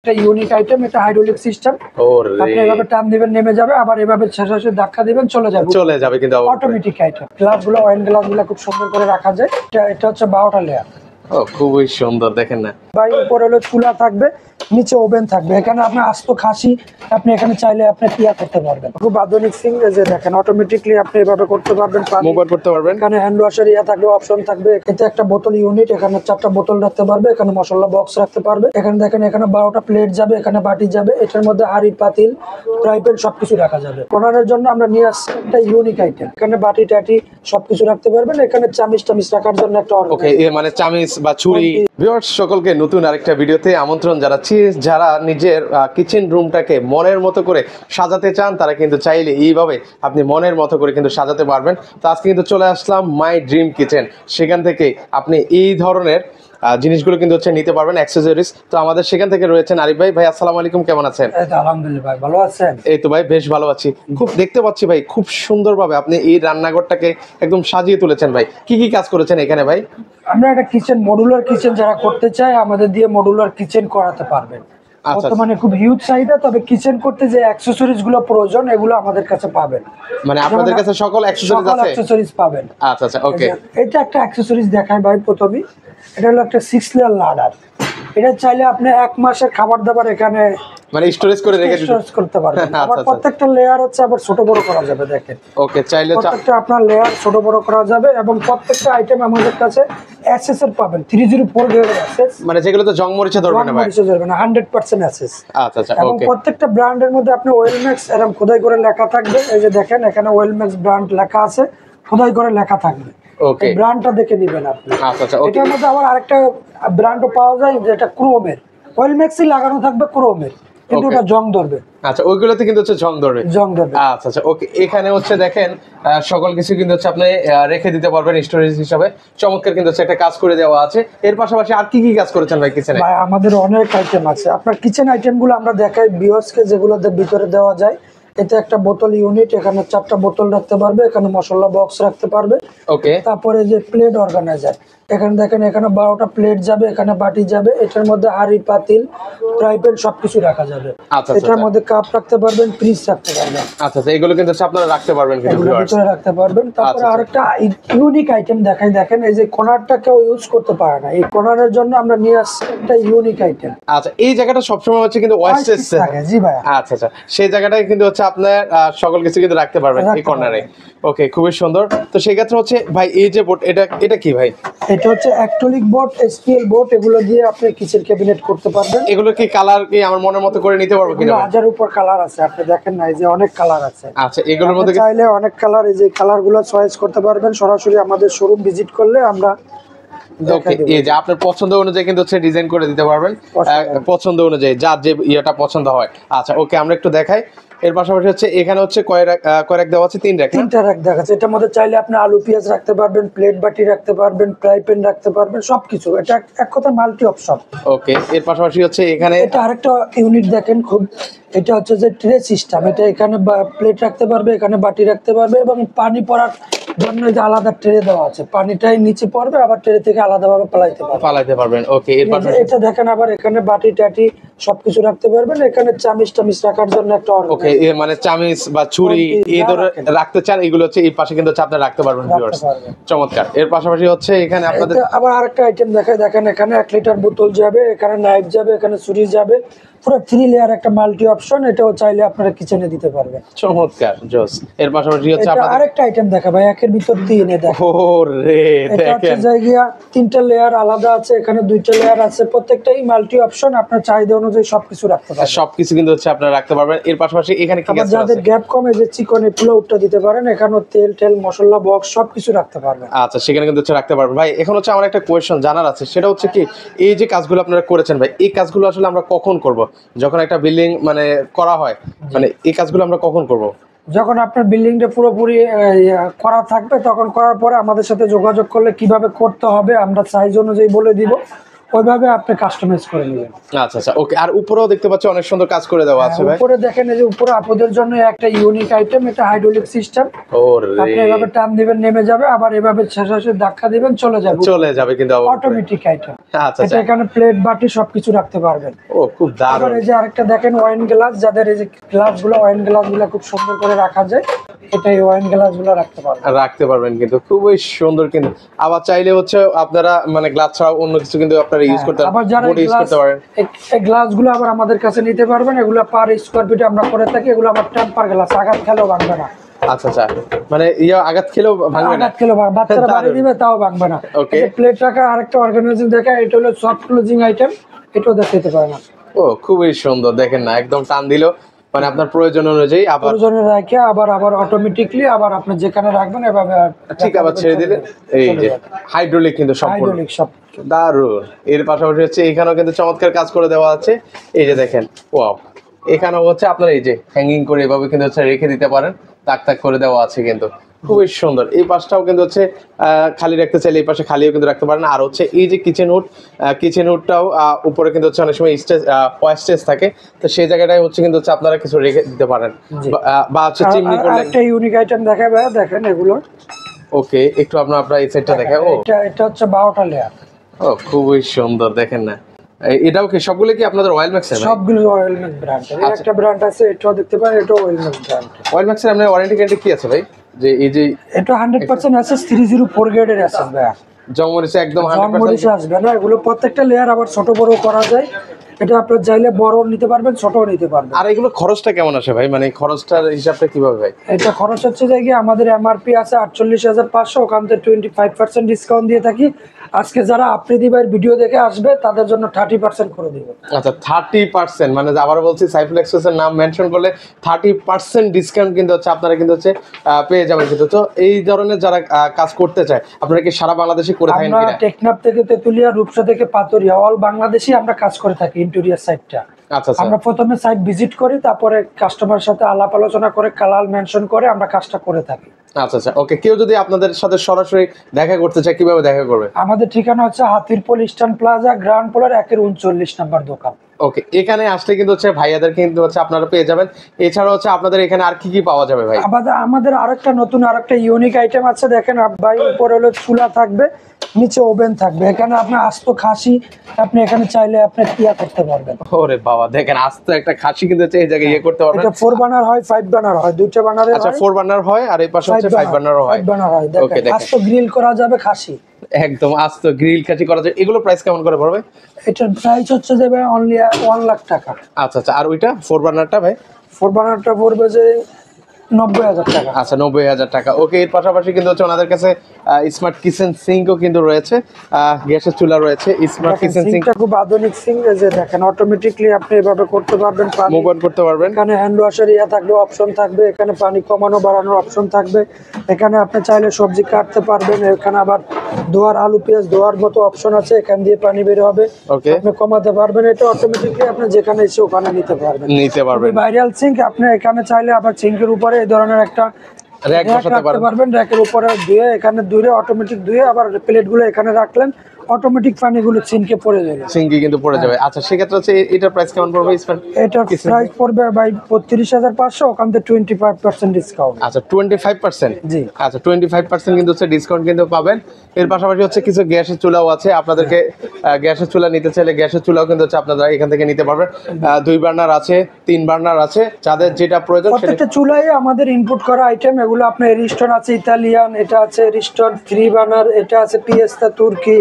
একটা unique item, এটা hydraulic system. আপনি এভাবে টান দিবেন নেমে যাবে, আবার এভাবে শেষে ধাক্কা দিবেন চলে যাবে কিন্তু অটোমেটিক আইটেম। গ্লাসগুলো ওয়াইন গ্লাসগুলো খুব সুন্দর করে রাখা যায়। এটা হচ্ছে 12টা লেয়ার। খুবই সুন্দর, দেখেন না ভাই। উপরে হলো চুলা থাকবে, নিচে ওভেন থাকবে। এখানে আপনি আস্ত খাসি আপনি এখানে চাইলে আপনি ক্রিয়া করতে পারবেন। খুব আধুনিক সিং, যে দেখেন অটোমেটিকলি আপনি এভাবে করতে পারবেন, মুভ করতে পারবেন। এখানে হ্যান্ড ওয়াশের থাকবে, অপশন থাকবে। এতে একটা বোতল ইউনিট, এখানে 4টা বোতল রাখতে পারবে, এখানে মশলা বক্স রাখতে পারবে। এখানে দেখেন এখানে 12টা প্লেট যাবে, এখানে বাটি যাবে। এটার মধ্যে হাঁড়ি পাতিল ফ্রাই প্যান সবকিছু রাখা যাবে। কর্নারের জন্য আমরা নিয়ে আসছি একটা ইউনিক আইটেম। এখানে বাটি টাটি সবকিছু রাখতে পারবেন। এখানে চামিচ টামিচ রাখার জন্য একটা মানে চামিচ বা ছুরি। ভিউয়ার্স সকলকে নতুন আরেকটা ভিডিওতে আমন্ত্রণ জানাচ্ছি। যারা নিজের কিচেন রুমটাকে মনের মতো করে সাজাতে চান, তারা কিন্তু চাইলে এইভাবে আপনি মনের মতো করে কিন্তু সাজাতে পারবেন। তো আজকে কিন্তু চলে আসলাম মাই ড্রিম কিচেন। সেখান থেকে আপনি এই ধরনের জিনিসগুলো কিন্তু নিতে পারবেন, অ্যাক্সেসরিজ। তো আমাদের সেখান থেকে রয়েছেন আরিফ ভাই। ভাই আসসালামু আলাইকুম, কেমন আছেন? আলহামদুলিল্লাহ ভাই, ভালো আছেন? এই তো ভাই বেশ ভালো আছি। খুব দেখতে পাচ্ছি ভাই, খুব সুন্দরভাবে আপনি এই রান্নাঘরটাকে একদম সাজিয়ে তুলেছেন। ভাই কি কি কাজ করেছেন এখানে? ভাই আমরা একটা কিচেন, মডুলার কিচেন যারা করতে চায় আমাদের দিয়ে মডুলার কিচেন করাতে পারবেন। বর্তমানে খুব হিউজ চাহিদা, তবে কিচেন করতে যে অ্যাকসেসরিজ গুলো প্রয়োজন এগুলো আমাদের কাছে পাবেন। মানে আপনাদের কাছে সকল অ্যাকসেসরিজ পাবেন। আচ্ছা আচ্ছা, ওকে। এটা একটা অ্যাকসেসরিজ দেখায় ভাই প্রথমেই। এটা হলো একটা 6 লেয়ার লাডার। এটা চাইলে আপনি 1 মাসের খাবার দাবার এখানে মানে স্টোরেজ করে রেখে করতে পারবেন। আবার প্রত্যেকটা লেয়ার হচ্ছে আবার ছোট বড় করা যাবে। দেখেন ওকে, চাইলে প্রত্যেকটা আপনার লেয়ার ছোট বড় করা যাবে। এবং প্রত্যেকটা আইটেম আমাদের কাছে এসএসআর পাবেন, 304 গ্রেডের এসএস। মানে যেগুলো তো জং মরিচা ধরবে না ভাই? মরিচা ধরবে না, 100% এসএস। আচ্ছা আচ্ছা, এবং ওকে। প্রত্যেকটা ব্র্যান্ডের মধ্যে আপনি ওয়েলম্যাক্স এরকম খোদাই করে লেখা থাকবে। এই যে দেখেন এখানে ওয়েলম্যাক্স ব্র্যান্ড লেখা আছে, খোদাই করে লেখা থাকবে। ওকে, এই ব্র্যান্ডটা দেখে নেবেন আপনি। আচ্ছা আচ্ছা, ওকে। এটার মধ্যে আবার আরেকটা ব্র্যান্ডও পাওয়া যায়, যেটা ক্রোমের। ওয়েলম্যাক্সই লাগানো থাকবে ক্রোমের, কিন্তু ওটা জং ধরবে। আচ্ছা, ওইগুলোতে কিন্তু জং ধরবে। আচ্ছা আচ্ছা, ওকে। এখানে দেখেন সকল কিছু কিন্তু আপনি রেখে দিতে পারবেন স্টোরেজ হিসাবে। চমৎকার কিন্তু একটা কাজ করে দেওয়া আছে। এর পাশাপাশি আর কি কি কাজ করেছেন ভাই কিচেনে? ভাই আমাদের অনেক আইটেম আছে। আপনার কিচেন আইটেমগুলো আমরা দেখাই ভিউয়ার্সকে, যেগুলোতে ভিতরে দেওয়া যায়। এতে একটা বোতল ইউনিট, এখানে 4টা বোতল রাখতে পারবে, এখানে মশলা বক্স রাখতে পারবে। ওকে। তারপরে যে প্লেট অর্গানাইজার, এখানে দেখেন এখানে 12টা প্লেট যাবে, এখানে বাটি যাবে। এটার মধ্যে হাঁড়ি পাতিল ফ্রাই প্যান সবকিছু রাখা যাবে। এটার মধ্যে কাপ রাখতে পারবেন, ফ্রিজ রাখতে পারবেন। আচ্ছা আচ্ছা, এগুলো কিন্তু আপনারা রাখতে পারবেন, ভিতরে রাখতে পারবেন। তারপরে আরেকটা ইউনিক আইটেম দেখাই। দেখেন এই যে কর্নারটা কেউ ইউজ করতে পারে না, এই কর্নারের জন্য আমরা নিয়ে আসছি একটা ইউনিক আইটেম। আচ্ছা, এই জায়গাটা সবসময় কিন্তু ওয়াস্টেজ থাকে। জি ভাই। আচ্ছা আচ্ছা, সেই জায়গাটায় কিন্তু আপনার সকল কিছু কিন্তু রাখতে পারবেন এই কর্নারে। ওকে, খুবই সুন্দর। তো সেই ক্ষেত্রে ভাই এই যে বোর্ড, এটা কি ভাই? এটা হচ্ছে অ্যাক্রিলিক বোর্ড, এসপিএল বোর্ড। এগুলো দিয়ে আপনি কিচেন ক্যাবিনেট করতে পারবেন। এগুলো কি কালার কি আমার মনের মতো করে নিতে পারবো কিনা? 1000 উপর কালার আছে। আপনি দেখেন না, এই যে অনেক কালার আছে। আচ্ছা, এগুলোর মধ্যে চাইলে অনেক কালার, এই যে কালারগুলো চয়েস করতে পারবেন। সরাসরি আমাদের শোরুম ভিজিট করলে আমরা এই যে আপনার পছন্দ অনুযায়ী কিন্তু ডিজাইন করে দিতে পারবেন, পছন্দ অনুযায়ী যার যে ইয়েটা পছন্দ হয়। আচ্ছা, ওকে, আমরা একটু দেখাই। এর পাশাপাশি এখানে কয় রাক দেওয়া আছে? 3 রাক। 3টা রাক দেখা যাচ্ছে। এটার মধ্যে চাইলে আপনি আলু পেঁয়াজ রাখতে পারবেন, প্লেট বাটি রাখতে পারবেন, ফ্রাই প্যান রাখতে পারবেন, সবকিছু। এটা এক কথা মাল্টি অপশন। ওকে। এর পাশাপাশি এখানে এটা আরেকটা ইউনিট দেখেন খুব, এটা হচ্ছে যে ট্রে সিস্টেম। এটা এখানে প্লেট রাখতে পারবে, এখানে বাটি রাখতে পারবে, এবং পানি পড়ার জন্য যে আলাদা ট্রে দেওয়া আছে, পানিটাই নিচে পড়বে, আবার ট্রে থেকে আলাদাভাবে পালাইতে পারবেন। ওকে। এর পাশাপাশি এটা দেখেন আবার এখানে বাটি টাটি সবকিছু রাখতে পারবেন। এখানে চামিচ টামিচ রাখার জন্য একটা ওকে, মানে চামিচ বা ছুরি এই ধরনের রাখতে চান, এগুলো এই পাশে কিন্তু আপনি রাখতে পারবেন ভিউয়ার্স। চমৎকার। এর পাশাপাশি এখানে আপনাদের আবার আরেকটা আইটেম দেখায়। দেখেন এখানে 1 লিটার বোতল যাবে, এখানে নাইফ যাবে, এখানে ছুরি যাবে। পুরো 3 লেয়ার একটা মাল্টি অপশন। এটাও চাইলে আপনারা কিচেনে দিতে পারবেন। চমৎকার, জোস। এর পাশাপাশি আপনাদের আরেকটা আইটেম দেখা ভাই, একের ভিতর 3। দেখেন ওরে, দেখেন জায়গা 3টা লেয়ার আলাদা আছে, এখানে 2টা লেয়ার আছে। প্রত্যেকটাই মাল্টি অপশন। আপনার চাহিদা অনুযায়ী সবকিছু রাখতে পারবেন। সবকিছু কিন্তু আপনারা রাখতে পারবেন। এর পাশাপাশি এখানে কি আছে? যাদের গ্যাপ কম, এই যে চিকন পুলাউটা দিতে পারেন। এখানে তেল মশলা বক্স সবকিছু রাখতে পারবেন। আচ্ছা, সেখানে কিন্তু রাখতে পারবেন। ভাই এখন আমার একটা কোয়েশ্চন জানার আছে, সেটা কি এই যে কাজগুলো আপনারা করেছেন ভাই, এই কাজগুলো আসলে আমরা কখন করব? যখন একটা বিল্ডিং মানে করা হয়, মানে এই কাজগুলো আমরা কখন করব? যখন আপনার বিল্ডিংটা পুরোপুরি করা থাকবে, তখন করার পরে আমাদের সাথে যোগাযোগ করলে কিভাবে করতে হবে আমরা সাইজ অনুযায়ী বলে দিব। ওইভাবে আপনি কাস্টমাইজ করে নেবেন। আচ্ছা আচ্ছা, ওকে। আর উপরেও দেখতে পাচ্ছি অনেক সুন্দর কাজ করে দেওয়া আছে ভাই। উপরে দেখেন এই যে উপরে আপুদের জন্য একটা ইউনিক আইটেম, এটা হাইড্রোলিক সিস্টেম। ওরে, আপনি এভাবে টান দিবেন নেমে যাবে, আবার এভাবে শেষে ধাক্কা দিবেন চলে যাবে, চলে যাবে কিন্তু অটোমেটিক আইটেম। আচ্ছা এটা আচ্ছা, এখানে প্লেট বাটি সবকিছু রাখতে পারবেন। ও খুব আবার দারুণ। এই যে আরেকটা দেখেন ওয়াইন গ্লাস, যাদের এই যে গ্লাসগুলো ওয়াইন গ্লাসগুলো খুব সুন্দর করে রাখা যায়, এটা এই ওয়াইন গ্লাসগুলো রাখতে পারবেন। রাখতে পারবেন কিন্তু খুবই সুন্দর কিন্তু। আবার চাইলে হচ্ছে আপনারা মানে গ্লাস ছাড়াও অন্য কিছু কিন্তু আপনারা ইউজ করতে আবার যারা বোর্ড ইউজ করতে পারেন। এই গ্লাসগুলো আবার আমাদের কাছে নিতে পারবেন, এগুলো পার স্কয়ার ফিটে আমরা করে থাকি, এগুলো আবার টেম্পার গ্লাস, আঘাত খেলেও ভাঙবে না। আচ্ছা আচ্ছা, মানে আঘাত খেলেও ভাঙবে না, আঘাত খেলেও বাচ্চারা বাড়ি দিবে তাও ভাঙবে না। ওকে। প্লেট রাখা আরেকটা অর্গানাইজিং দেখা, এটা হলো সফট ক্লোজিং আইটেম, এটাও দেখতে পারেন। ও খুবই সুন্দর, দেখেন না একদম টান দিল, মানে আপনার প্রয়োজন অনুযায়ী আবার প্রয়োজনে রাখে আবার অটোমেটিকলি আবার আপনি যেখানে রাখবেন এভাবে ঠিক আবার ছেড়ে দিলে এই যে হাইড্রোলিক কিন্তু সম্পূর্ণ হাইড্রোলিক সব। দারুণ। এর পাশাপাশি হচ্ছে এখানেও কিন্তু চমৎকার কাজ করে দেওয়া আছে। এই যে দেখেন, ওয়াও, এখানেও হচ্ছে আপনার এই যে হ্যাঙ্গিং করে এভাবে কিন্তু হচ্ছে রেখে দিতে পারেন, তাক তাক করে দেওয়া আছে কিন্তু খুবই সুন্দর। এই পাশটাও কিন্তু হচ্ছে খালি রাখতে চাইলে এই পাশে খালিও কিন্তু রাখতে পারেন। আর হচ্ছে এই যে কিচেন হুডটাও উপরে কিন্তু হচ্ছে অনেক সময় স্টেজ স্টেজ থাকে, তো সেই জায়গাটায় হচ্ছে কিন্তু হচ্ছে আপনারা কিছু রেখে দিতে পারেন, বা হচ্ছে চিমনি করলে। একটা ইউনিক আইটেম দেখাবে, দেখেন এগুলো। ওকে, একটু আপনারা এই সাইডটা দেখেন। ও এটা হচ্ছে 12টা লেয়ার। ও খুবই সুন্দর, দেখেন না। এটাও কি সবগুলো কি আপনাদের অয়েল ম্যাক্স? সবগুলো অয়েল ম্যাক্স ব্র্যান্ডের। একটা ব্র্যান্ড আছে, এটাও দেখতে পারেন, এটাও অয়েল ম্যাক্স ব্র্যান্ড। অয়েল ম্যাক্সের আপনার ওয়ারেন্টি গ্যারান্টি কি আছে ভাই? যে এই যে এটা 100% অ্যাসেস 304 গ্রেডের অ্যাসেস ভাই। জংমরিচে একদম 100% জংমরিচে আসবে না, এগুলো প্রত্যেকটা লেয়ার আবার ছোট বড় করা যায়। এটা আপনার চাইলে বড় নিতে পারবেন, ছোটও নিতে পারবেন। আর এগুলো খরচটা কেমন আসে ভাই? মানে খরচটার হিসাবটা কিভাবে ভাই? এটা খরচ হচ্ছে যে কি আমাদের এমআরপি আছে 48,500, ওখান থেকে 25% ডিসকাউন্ট দিয়ে থাকি। আজকে যারা আফ্রিদি ভাইয়ের ভিডিও দেখে আসবে তাদের জন্য 30% করে দিব। আচ্ছা 30%, মানে আবার বলছি সাইফুল এক্সপ্রেসের নাম মেনশন করলে 30% ডিসকাউন্ট কিন্তু হচ্ছে আপনারা কিন্তু হচ্ছে পেয়ে যাবেন কিন্তু। তো এই ধরনের যারা কাজ করতে চায়, আপনারা কি সারা বাংলাদেশে করে থাকেন আমরা কিনা? টেকনাফ থেকে তেতুলিয়া, রূপসা থেকে পাতুরিয়া, অল বাংলাদেশে আমরা কাজ করে থাকি ইন্টেরিয়র সাইডটা। আচ্ছা আচ্ছা, আমরা প্রথমে সাইট ভিজিট করি, তারপরে কাস্টমারের সাথে আলাপ আলোচনা করে কালার মেনশন করে আমরা কাজটা করে থাকি। আচ্ছা আচ্ছা, ওকে। কেউ যদি আপনাদের সাথে সরাসরি দেখা করতে চায় কিভাবে দেখা করবে? আমাদের ঠিকানা হচ্ছে Hatirpool eastern plaza, ground floor 1-39 নম্বর দোকান। ওকে, এখানে আসলে কিন্তু হচ্ছে ভাইয়াদের কিন্তু হচ্ছে আপনারা পেয়ে যাবেন। এছাড়া হচ্ছে আপনাদের এখানে আর কি কি পাওয়া যাবে ভাই? আমাদের আরেকটা ইউনিক আইটেম আছে, দেখেন ভাই। উপরে হলো চুলা থাকবে, নিচে ওভেন থাকবে। এখানে আপনি আস্ত খাসি আপনি এখানে চাইলে আপনি ক্রিয়া করতে পারবেন। ওরে বাবা, দেখেন আস্ত একটা খাসি কিন্তু হচ্ছে এই জায়গায় ইয়ে করতে পারবেন। এটা 4 বার্নার হয়, 5 বার্নার হয়, দুইটা বার্নারে। আচ্ছা 4 বার্নার হয় আর এই পাশে হচ্ছে 5 বার্নারও হয়। 5 বার্নার হয়। ওকে, দেখেন দেখেন আস্ত গ্রিল করা যাবে খাসি, একদম আস্ত গ্রিল খাসি করা যায়। এগুলো প্রাইস কেমন করে পড়বে? এটার প্রাইস হচ্ছে যে ভাই অনলি 1 লাখ টাকা। আচ্ছা আচ্ছা, আর ওইটা 4 বার্নারটা ভাই? 4 বার্নারটা পড়বে যে 90,000 টাকা। আচ্ছা 90,000 টাকা। ওকে, এর পাশাপাশি কিন্তু হচ্ছে ওনাদের কাছে স্মার্ট কিচেন সিঙ্কও কিন্তু রয়েছে, গ্যাসের চুলা রয়েছে, স্মার্ট কিচেন সিঙ্ক। সিঙ্কটা খুব আধুনিক সিঙ্ক, এই যে দেখেন অটোমেটিকলি আপনি এভাবে করতে পারবেন। পানি মুভ অন করতে পারবেন। এখানে হ্যান্ড ওয়াশের ইয়া থাকবে, অপশন থাকবে। এখানে পানি কমানো বাড়ানোর অপশন থাকবে। এখানে আপনি চাইলে সবজি কাটতে পারবেন। এখানে আবার ধোয়ার আলু পেঁয়াজ ধোয়ার মতো অপশন আছে, এখান দিয়ে পানি বের হবে, ওকে, আপনি কমাতে পারবেন। এটা অটোমেটিকলি আপনি যেখানে ইচ্ছে ওখানে নিতে পারবেন। ভাইরাল সিঙ্ক আপনি এখানে চাইলে আবার সিঙ্কের উপরে এই ধরনের একটা র‍্যাক বসাতে পারবেন। র‍্যাকের উপরে ধুয়ে এখানে ধুয়ে অটোমেটিক ধুয়ে আবার প্লেটগুলো এখানে রাখলেন, অটোমেটিক পানিগুলো সিঙ্কে পড়ে যাবে, সিঙ্কে কিন্তু পড়ে যাবে। আচ্ছা সেক্ষেত্রে হচ্ছে এটার প্রাইস কেমন পড়বে? এটার প্রাইস পড়বে ভাই 32,500, ওখান থেকে 25% ডিসকাউন্ট। আচ্ছা 25%? জি। আচ্ছা 25% কিন্তু হচ্ছে ডিসকাউন্ট কিন্তু পাবেন। এর পাশাপাশি হচ্ছে কিছু গ্যাসের চুলাও আছে, আপনাদেরকে গ্যাসের চুলা নিতে চাইলে গ্যাসের চুলাও কিন্তু হচ্ছে আপনারা এখান থেকে নিতে পারবেন। 2 বার্নার আছে, 3 বার্নার আছে, যাদের যেটা প্রয়োজন। প্রত্যেকটা চুলাই আমাদের ইনপুট করা আইটেম। এগুলো আপনার এরিস্টন আছে ইতালিয়ান, এটা আছে এরিস্টন 3 বার্নার, এটা আছে পিয়েস্তা তুর্কি,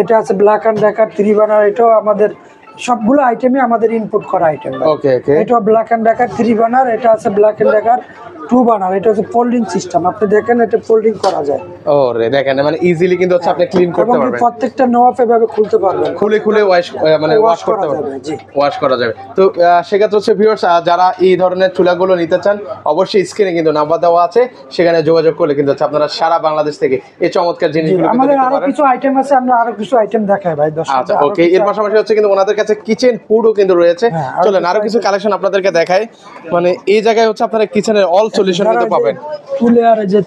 এটা আছে ব্ল্যাক অ্যান্ড ডেকার 3 বার্নার। এটাও আমাদের সবগুলো আইটেমই আমাদের ইনপুট করা আইটেম। ওকে ওকে, এটা ব্ল্যাক অ্যান্ড ডেকার 3 বার্নার, এটা আছে ব্ল্যাক অ্যান্ড ডেকার 2 বার্নার। এটা হচ্ছে ফোল্ডিং সিস্টেম, আপনি দেখেন এটা ফোল্ডিং করা যায়। ওরে দেখেন, মানে ইজিলি কিন্তু হচ্ছে আপনি ক্লিন করতে এবং পারবেন। প্রত্যেকটা নব এভাবে খুলতে পারবেন, খুলে ওয়াশ করতে পারবেন, ওয়াশ করা যাবে। তো সেক্ষেত্রে হচ্ছে ভিউয়ার্স, যারা এই ধরনের চুলাগুলো নিতে চান অবশ্যই স্ক্রিনে কিন্তু নাম্বার দেওয়া আছে, সেখানে যোগাযোগ করলে কিন্তু হচ্ছে আপনারা সারা বাংলাদেশ থেকে এই চমৎকার জিনিসগুলো আমাদের আরো কিছু আইটেম আছে, আমরা আরো কিছু আইটেম দেখাই ভাই। আচ্ছা ওকে, এর পাশাপাশি হচ্ছে কিন্তু ওনাদের কাছে কাছে কিচেন হুডও কিন্তু রয়েছে। হ্যাঁ, চলেন আরো কিছু কালেকশন আপনাদেরকে দেখাই। মানে এই জায়গায় হচ্ছে আপনারা কিচেনের অল সলিউশন কিন্তু পাবেন।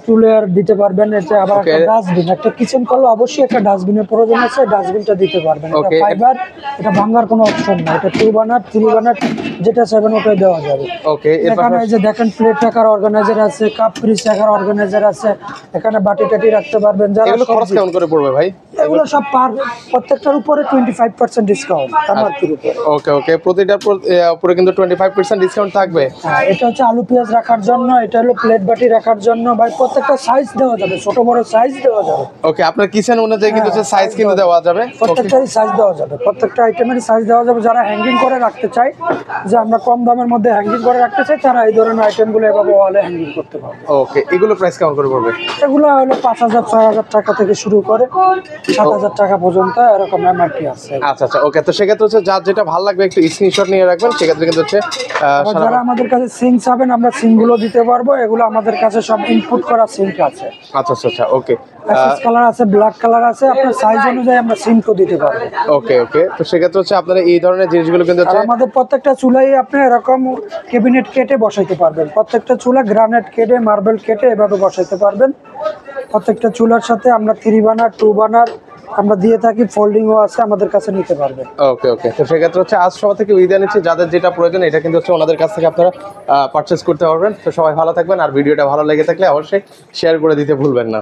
চুলের দিতে পারবেন, এটা আবার Okay. একটা ডাস্টবিন, একটা কিচেন করলে অবশ্যই একটা ডাস্টবিনের প্রয়োজন আছে, ডাস্টবিনটা দিতে পারবেন। এটা Okay. ফাইবার, এটা ভাঙার কোনো অপশন না, এটা 2 বার্নার 3 বার্নার যেটা চাইবেন ওটাই দেওয়া যাবে। ওকে, এখানে এই যে দেখেন প্লেট রাখার অর্গানাইজার আছে, কাপ ফ্রিজ রাখার অর্গানাইজার আছে, এখানে বাটি টাটি রাখতে পারবেন। যারা এগুলো খরচ কেমন করে পড়বে ভাই? এগুলো সব প্রত্যেকটার উপরে 25% ডিসকাউন্ট এমআরপির উপরে। ওকে ওকে, প্রতিটার উপরে কিন্তু 25% ডিসকাউন্ট থাকবে। হ্যাঁ, এটা হচ্ছে আলু পেঁয়াজ রাখার জন্য, এটা হলো প্লেট বাটি রাখার জন্য। ভাই প্রত্যেকটা সাইজ দেওয়া যাবে, ছোট বড় সাইজ দেওয়া যাবে। ওকে, আপনার কিচেন অনুযায়ী কিন্তু হ্যাঁ, সাইজ কিন্তু দেওয়া যাবে। প্রত্যেকটারই সাইজ দেওয়া যাবে, প্রত্যেকটা আইটেমেরই সাইজ দেওয়া যাবে। যারা হ্যাঙ্গিং করে রাখতে চায়, যে আমরা কম দামের মধ্যে হ্যাঙ্গিং করে রাখতে চাই, তারা এই ধরনের আইটেমগুলো এভাবে ওয়ালে হ্যাঙ্গিং করতে পারবে। ওকে, এগুলো প্রাইস কেমন করে পড়বে? এগুলো হলো 5,000 6,000 টাকা থেকে শুরু করে 7,000 টাকা পর্যন্ত এরকম এমআরপি আছে। আচ্ছা আচ্ছা, ওকে। তো সেক্ষেত্রে হচ্ছে যার যেটা ভালো লাগবে একটু স্ক্রিনশট নিয়ে রাখবেন, সেক্ষেত্রে কিন্তু হচ্ছে আবার যারা আমাদের কাছে সিঙ্ক চাবেন, আমরা সিঙ্কগুলো দিতে পারবো। এগুলো আমাদের কাছে সব ইনপুট করা সিঙ্ক আছে। আচ্ছা আচ্ছা আচ্ছা, ওকে অ্যাশেজ কালার আছে, ব্ল্যাক কালার আছে, আপনার সাইজ অনুযায়ী আমরা সিঙ্কও দিতে পারবো। ওকে ওকে। তো সেক্ষেত্রে হচ্ছে আপনারা এই ধরনের জিনিসগুলো কিন্তু আর হচ্ছে আমাদের প্রত্যেকটা চুলাই আপনি এরকম ক্যাবিনেট কেটে বসাইতে পারবেন। প্রত্যেকটা চুলা গ্রানাইট কেটে, মার্বেল কেটে এভাবে বসাইতে পারবেন। প্রত্যেকটা চুলার সাথে আমরা 3 বার্নার 2 বার্নার আমরা দিয়ে থাকি, ফোল্ডিংও আছে, আমাদের কাছে নিতে পারবেন। ওকে ওকে। তো সেক্ষেত্রে হচ্ছে আজ সবার থেকে বিদায় নিচ্ছি। যাদের যেটা প্রয়োজন এটা কিন্তু হচ্ছে ওনাদের কাছ থেকে আপনারা পারচেস করতে পারবেন। তো সবাই ভালো থাকবেন, আর ভিডিওটা ভালো লেগে থাকলে অবশ্যই শেয়ার করে দিতে ভুলবেন না।